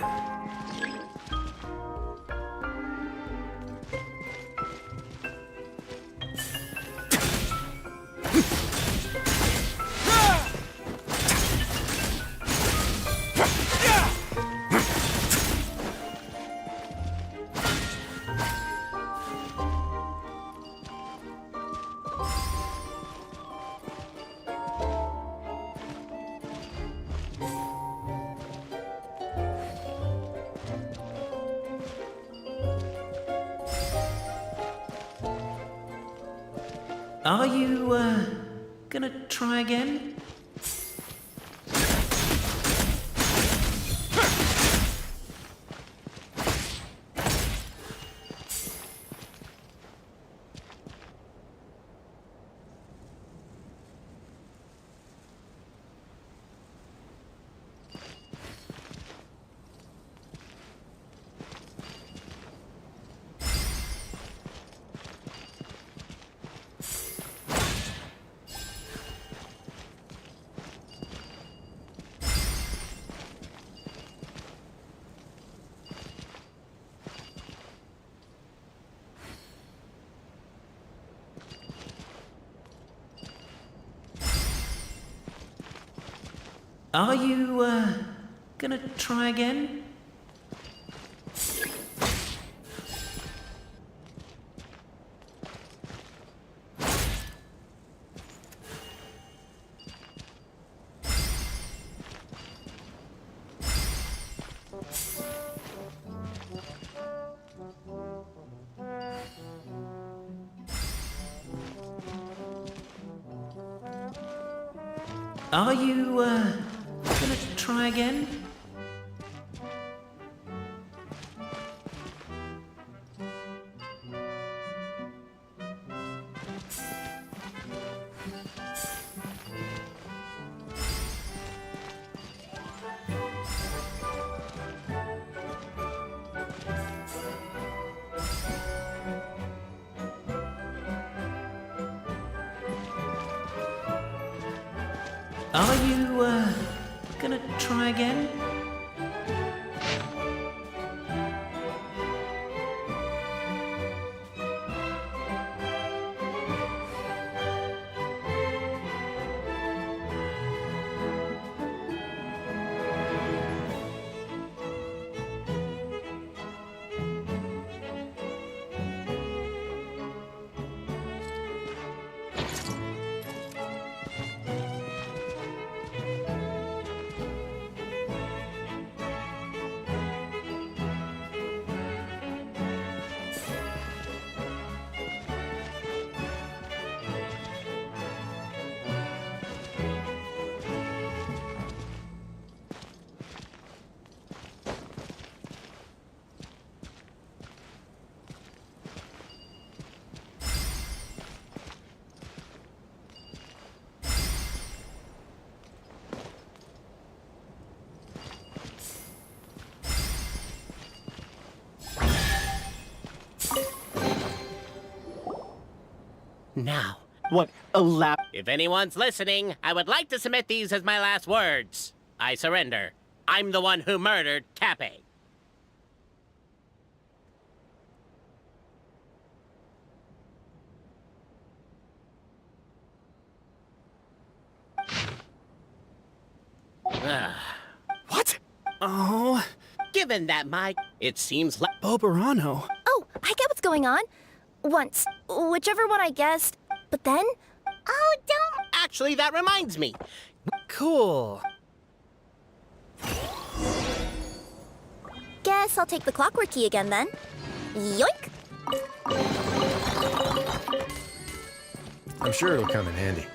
Are you, gonna try again? Are you, gonna try again? Are you, gonna try again? Are you, gonna try again? Now, What a lap. If anyone's listening, I would like to submit these as my last words. I surrender. I'm the one who murdered Cappy. What? Oh. Given that it seems like Bobarano. Oh, I get what's going on. Once, whichever one I guessed. But then? Oh, don't. Actually, that reminds me. Cool. Guess I'll take the clockwork key again then. Yoink! I'm sure it'll come in handy.